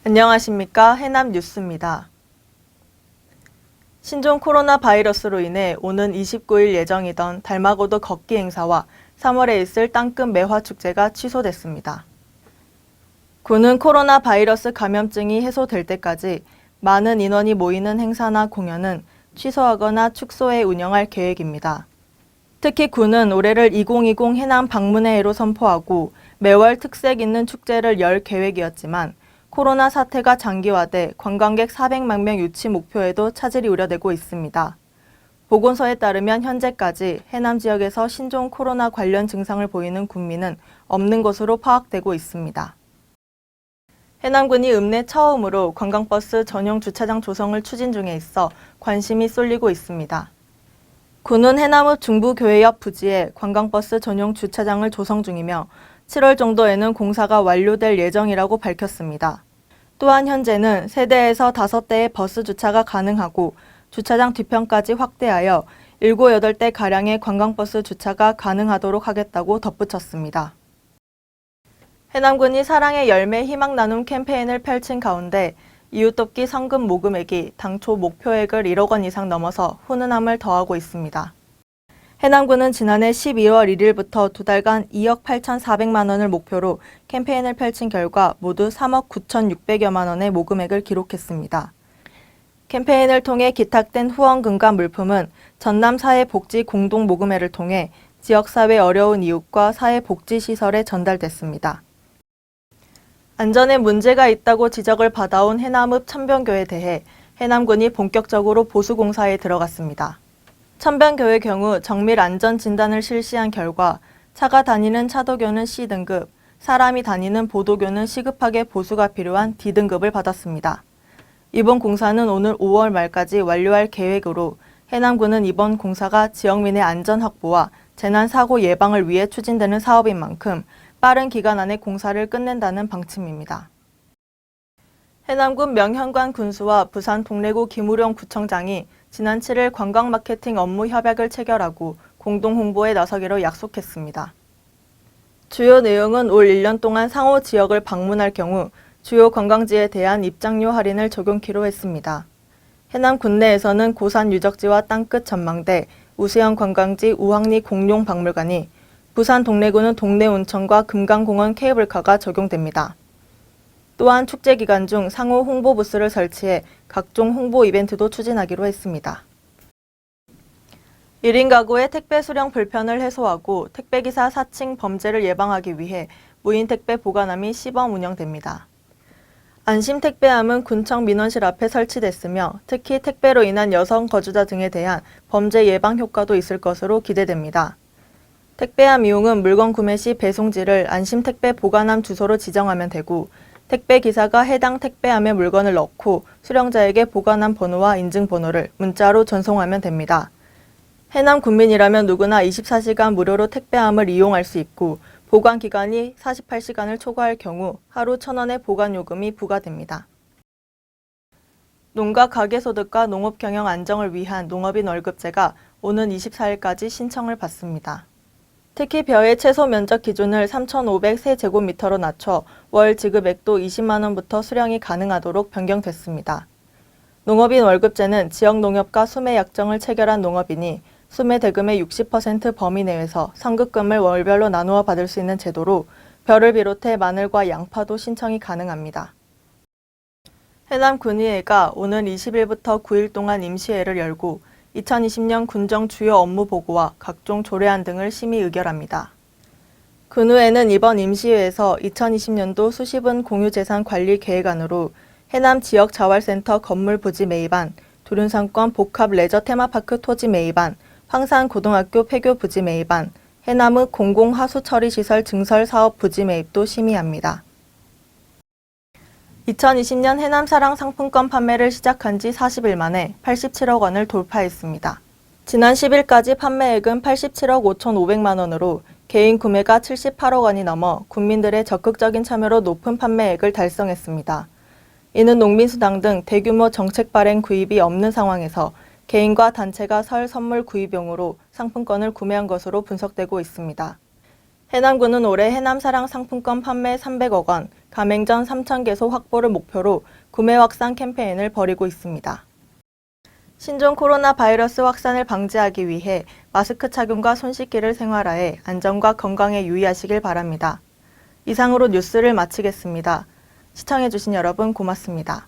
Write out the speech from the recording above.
안녕하십니까. 해남 뉴스입니다. 신종 코로나 바이러스로 인해 오는 29일 예정이던 달마고도 걷기 행사와 3월에 있을 땅끝 매화축제가 취소됐습니다. 군은 코로나 바이러스 감염증이 해소될 때까지 많은 인원이 모이는 행사나 공연은 취소하거나 축소해 운영할 계획입니다. 특히 군은 올해를 2020 해남 방문의 해로 선포하고 매월 특색 있는 축제를 열 계획이었지만 코로나 사태가 장기화돼 관광객 400만 명 유치 목표에도 차질이 우려되고 있습니다. 보건소에 따르면 현재까지 해남 지역에서 신종 코로나 관련 증상을 보이는 군민은 없는 것으로 파악되고 있습니다. 해남군이 읍내 처음으로 관광버스 전용 주차장 조성을 추진 중에 있어 관심이 쏠리고 있습니다. 군은 해남읍 중부교회 옆 부지에 관광버스 전용 주차장을 조성 중이며 7월 정도에는 공사가 완료될 예정이라고 밝혔습니다. 또한 현재는 3대에서 5대의 버스 주차가 가능하고 주차장 뒤편까지 확대하여 7, 8대가량의 관광버스 주차가 가능하도록 하겠다고 덧붙였습니다. 해남군이 사랑의 열매 희망 나눔 캠페인을 펼친 가운데 이웃돕기 성금 모금액이 당초 목표액을 1억 원 이상 넘어서 훈훈함을 더하고 있습니다. 해남군은 지난해 12월 1일부터 2달간 2억 8,400만 원을 목표로 캠페인을 펼친 결과 모두 3억 9,600여만 원의 모금액을 기록했습니다. 캠페인을 통해 기탁된 후원금과 물품은 전남사회복지 공동모금회를 통해 지역사회 어려운 이웃과 사회복지시설에 전달됐습니다. 안전에 문제가 있다고 지적을 받아온 해남읍 천변교에 대해 해남군이 본격적으로 보수공사에 들어갔습니다. 천변교의 경우 정밀 안전 진단을 실시한 결과 차가 다니는 차도교는 C등급, 사람이 다니는 보도교는 시급하게 보수가 필요한 D등급을 받았습니다. 이번 공사는 오늘 5월 말까지 완료할 계획으로 해남군은 이번 공사가 지역민의 안전 확보와 재난사고 예방을 위해 추진되는 사업인 만큼 빠른 기간 안에 공사를 끝낸다는 방침입니다. 해남군 명현관 군수와 부산 동래구 김우령 구청장이 지난 7일 관광 마케팅 업무 협약을 체결하고 공동 홍보에 나서기로 약속했습니다. 주요 내용은 올 1년 동안 상호 지역을 방문할 경우 주요 관광지에 대한 입장료 할인을 적용키로 했습니다. 해남 군내에서는 고산 유적지와 땅끝 전망대, 우수형 관광지 우황리 공룡 박물관이, 부산 동래구는 동래 온천과 금강공원 케이블카가 적용됩니다. 또한 축제 기간 중 상호 홍보 부스를 설치해 각종 홍보 이벤트도 추진하기로 했습니다. 1인 가구의 택배 수령 불편을 해소하고 택배기사 사칭 범죄를 예방하기 위해 무인 택배 보관함이 시범 운영됩니다. 안심 택배함은 군청 민원실 앞에 설치됐으며 특히 택배로 인한 여성 거주자 등에 대한 범죄 예방 효과도 있을 것으로 기대됩니다. 택배함 이용은 물건 구매 시 배송지를 안심 택배 보관함 주소로 지정하면 되고 택배 기사가 해당 택배함에 물건을 넣고 수령자에게 보관함 번호와 인증번호를 문자로 전송하면 됩니다. 해남 군민이라면 누구나 24시간 무료로 택배함을 이용할 수 있고 보관 기간이 48시간을 초과할 경우 하루 1,000원의 보관 요금이 부과됩니다. 농가 가계소득과 농업경영 안정을 위한 농업인 월급제가 오는 24일까지 신청을 받습니다. 특히 벼의 최소 면적 기준을 3,500세제곱미터로 낮춰 월 지급액도 20만 원부터 수령이 가능하도록 변경됐습니다. 농업인 월급제는 지역농협과 수매약정을 체결한 농업인이 수매대금의 60% 범위 내에서 선급금을 월별로 나누어 받을 수 있는 제도로 벼를 비롯해 마늘과 양파도 신청이 가능합니다. 해남군의회가 오는 20일부터 9일 동안 임시회를 열고 2020년 군정 주요 업무 보고와 각종 조례안 등을 심의 의결합니다. 군의회는 이번 임시회에서 2020년도 수시분 공유재산 관리 계획안으로 해남 지역 자활센터 건물 부지 매입안, 두륜상권 복합 레저 테마파크 토지 매입안, 황산 고등학교 폐교 부지 매입안, 해남읍 공공하수 처리 시설 증설 사업 부지 매입도 심의합니다. 2020년 해남사랑 상품권 판매를 시작한 지 40일 만에 87억 원을 돌파했습니다. 지난 10일까지 판매액은 87억 5,500만 원으로 개인 구매가 78억 원이 넘어 국민들의 적극적인 참여로 높은 판매액을 달성했습니다. 이는 농민수당 등 대규모 정책 발행 구입이 없는 상황에서 개인과 단체가 설 선물 구입용으로 상품권을 구매한 것으로 분석되고 있습니다. 해남군은 올해 해남사랑 상품권 판매 300억 원, 가맹점 3,000개소 확보를 목표로 구매 확산 캠페인을 벌이고 있습니다. 신종 코로나 바이러스 확산을 방지하기 위해 마스크 착용과 손 씻기를 생활화해 안전과 건강에 유의하시길 바랍니다. 이상으로 뉴스를 마치겠습니다. 시청해주신 여러분 고맙습니다.